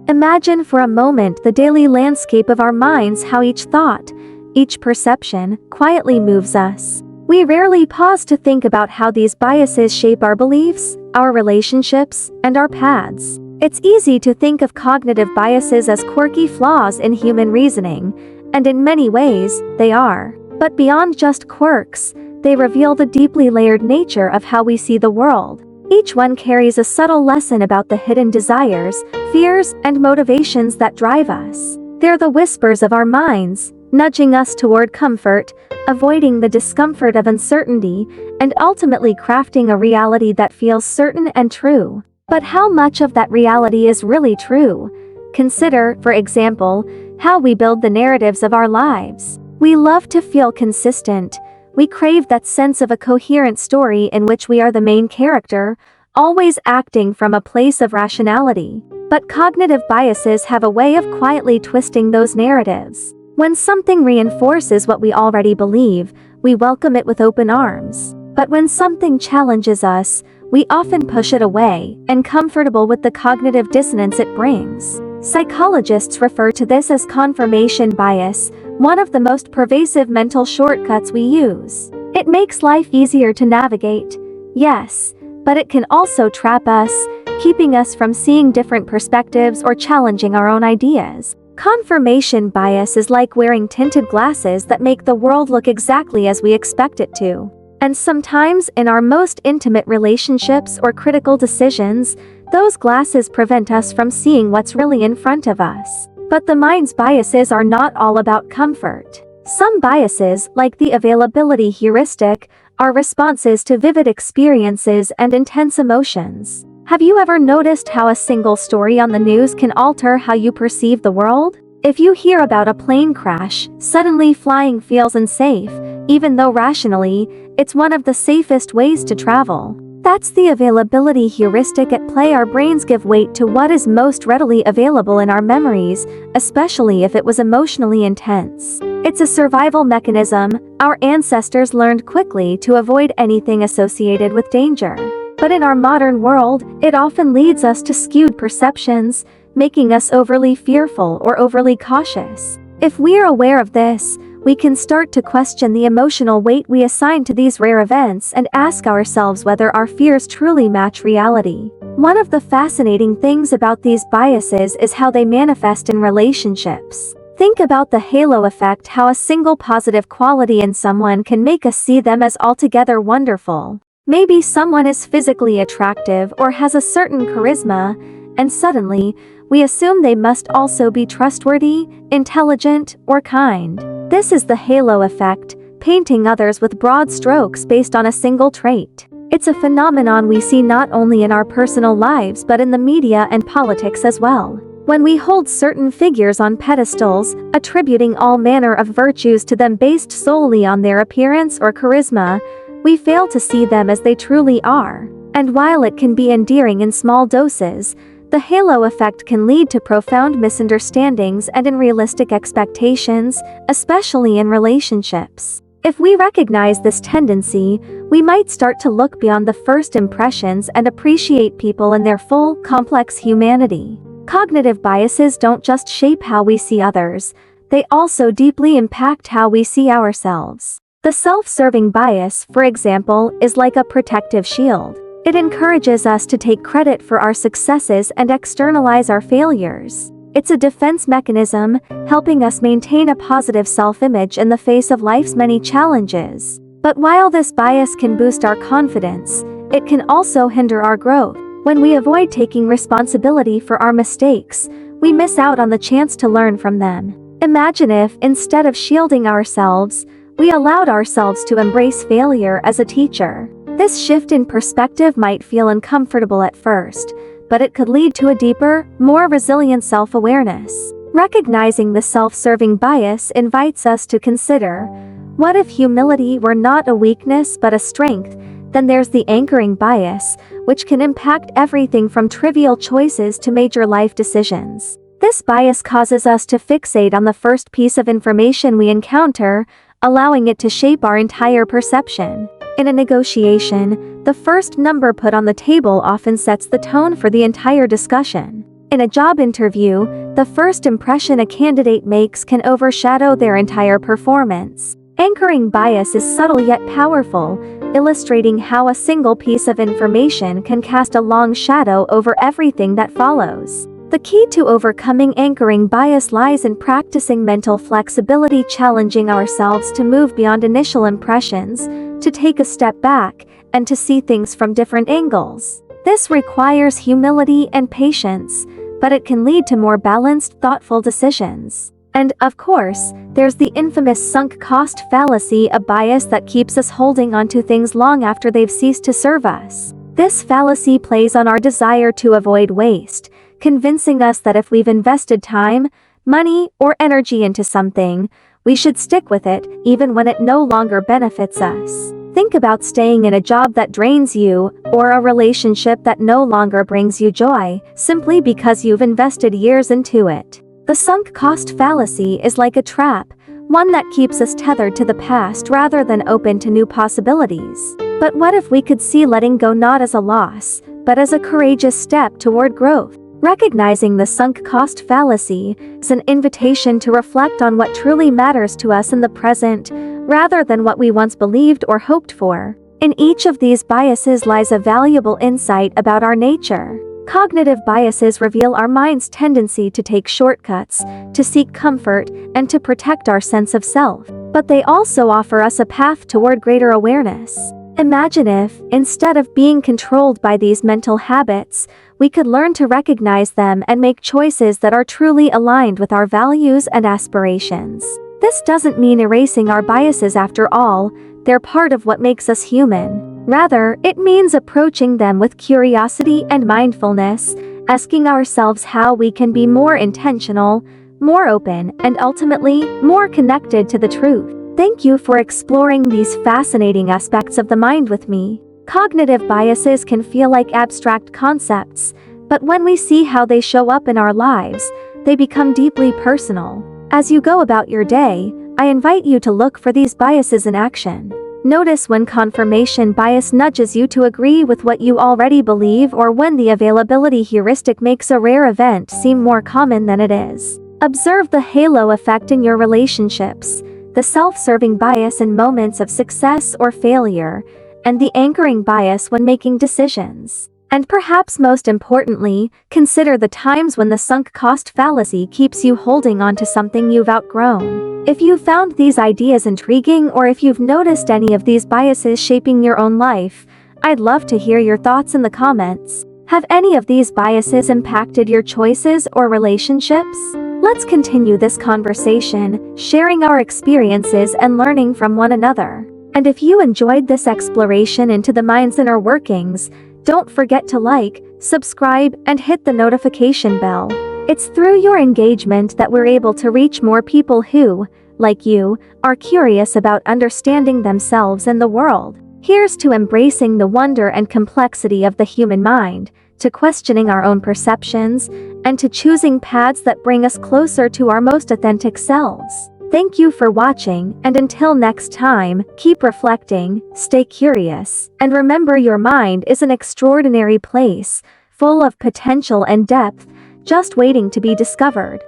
Imagine for a moment the daily landscape of our minds, how each thought, each perception, quietly moves us. We rarely pause to think about how these biases shape our beliefs, our relationships, and our paths. It's easy to think of cognitive biases as quirky flaws in human reasoning, and in many ways, they are. But beyond just quirks, they reveal the deeply layered nature of how we see the world. Each one carries a subtle lesson about the hidden desires, fears, and motivations that drive us. They're the whispers of our minds, nudging us toward comfort, avoiding the discomfort of uncertainty, and ultimately crafting a reality that feels certain and true. But how much of that reality is really true? Consider, for example, how we build the narratives of our lives. We love to feel consistent. We crave that sense of a coherent story in which we are the main character, always acting from a place of rationality. But cognitive biases have a way of quietly twisting those narratives. When something reinforces what we already believe, we welcome it with open arms. But when something challenges us, we often push it away, uncomfortable with the cognitive dissonance it brings. Psychologists refer to this as confirmation bias, one of the most pervasive mental shortcuts we use. It makes life easier to navigate, yes, but it can also trap us, keeping us from seeing different perspectives or challenging our own ideas. Confirmation bias is like wearing tinted glasses that make the world look exactly as we expect it to. And sometimes, in our most intimate relationships or critical decisions, those glasses prevent us from seeing what's really in front of us. But the mind's biases are not all about comfort. Some biases, like the availability heuristic, are responses to vivid experiences and intense emotions. Have you ever noticed how a single story on the news can alter how you perceive the world? If you hear about a plane crash, suddenly flying feels unsafe, even though rationally, it's one of the safest ways to travel. That's the availability heuristic at play. Our brains give weight to what is most readily available in our memories, especially if it was emotionally intense. It's a survival mechanism. Our ancestors learned quickly to avoid anything associated with danger. But in our modern world, it often leads us to skewed perceptions, making us overly fearful or overly cautious. If we're aware of this, we can start to question the emotional weight we assign to these rare events and ask ourselves whether our fears truly match reality. One of the fascinating things about these biases is how they manifest in relationships. Think about the halo effect, how a single positive quality in someone can make us see them as altogether wonderful. Maybe someone is physically attractive or has a certain charisma, and suddenly, we assume they must also be trustworthy, intelligent, or kind. This is the halo effect, painting others with broad strokes based on a single trait. It's a phenomenon we see not only in our personal lives but in the media and politics as well. When we hold certain figures on pedestals, attributing all manner of virtues to them based solely on their appearance or charisma, we fail to see them as they truly are. And while it can be endearing in small doses, the halo effect can lead to profound misunderstandings and unrealistic expectations, especially in relationships. If we recognize this tendency, we might start to look beyond the first impressions and appreciate people in their full, complex humanity. Cognitive biases don't just shape how we see others, they also deeply impact how we see ourselves. The self-serving bias, for example, is like a protective shield. It encourages us to take credit for our successes and externalize our failures. It's a defense mechanism, helping us maintain a positive self-image in the face of life's many challenges. But while this bias can boost our confidence, it can also hinder our growth. When we avoid taking responsibility for our mistakes, we miss out on the chance to learn from them. Imagine if, instead of shielding ourselves, we allowed ourselves to embrace failure as a teacher. This shift in perspective might feel uncomfortable at first, but it could lead to a deeper, more resilient self-awareness. Recognizing the self-serving bias invites us to consider, what if humility were not a weakness but a strength? Then there's the anchoring bias, which can impact everything from trivial choices to major life decisions. This bias causes us to fixate on the first piece of information we encounter, allowing it to shape our entire perception. In a negotiation, the first number put on the table often sets the tone for the entire discussion. In a job interview, the first impression a candidate makes can overshadow their entire performance. Anchoring bias is subtle yet powerful, illustrating how a single piece of information can cast a long shadow over everything that follows. The key to overcoming anchoring bias lies in practicing mental flexibility, challenging ourselves to move beyond initial impressions, to take a step back, and to see things from different angles. This requires humility and patience, but it can lead to more balanced, thoughtful decisions. And, of course, there's the infamous sunk cost fallacy, a bias that keeps us holding onto things long after they've ceased to serve us. This fallacy plays on our desire to avoid waste, convincing us that if we've invested time, money, or energy into something, we should stick with it, even when it no longer benefits us. Think about staying in a job that drains you, or a relationship that no longer brings you joy, simply because you've invested years into it. The sunk cost fallacy is like a trap, one that keeps us tethered to the past rather than open to new possibilities. But what if we could see letting go not as a loss, but as a courageous step toward growth? Recognizing the sunk cost fallacy is an invitation to reflect on what truly matters to us in the present, rather than what we once believed or hoped for. In each of these biases lies a valuable insight about our nature. Cognitive biases reveal our mind's tendency to take shortcuts, to seek comfort, and to protect our sense of self. But they also offer us a path toward greater awareness. Imagine if, instead of being controlled by these mental habits, we could learn to recognize them and make choices that are truly aligned with our values and aspirations. This doesn't mean erasing our biases after all, they're part of what makes us human. Rather, it means approaching them with curiosity and mindfulness, asking ourselves how we can be more intentional, more open, and ultimately, more connected to the truth. Thank you for exploring these fascinating aspects of the mind with me. Cognitive biases can feel like abstract concepts, but when we see how they show up in our lives, they become deeply personal. As you go about your day, I invite you to look for these biases in action. Notice when confirmation bias nudges you to agree with what you already believe, or when the availability heuristic makes a rare event seem more common than it is. Observe the halo effect in your relationships, the self-serving bias in moments of success or failure, and the anchoring bias when making decisions. And perhaps most importantly, consider the times when the sunk cost fallacy keeps you holding on to something you've outgrown. If you found these ideas intriguing, or if you've noticed any of these biases shaping your own life, I'd love to hear your thoughts in the comments. Have any of these biases impacted your choices or relationships? Let's continue this conversation, sharing our experiences and learning from one another. And if you enjoyed this exploration into the mind's inner workings, don't forget to like, subscribe, and hit the notification bell. It's through your engagement that we're able to reach more people who, like you, are curious about understanding themselves and the world. Here's to embracing the wonder and complexity of the human mind, to questioning our own perceptions, and to choosing paths that bring us closer to our most authentic selves. Thank you for watching, and until next time, keep reflecting, stay curious, and remember your mind is an extraordinary place, full of potential and depth, just waiting to be discovered.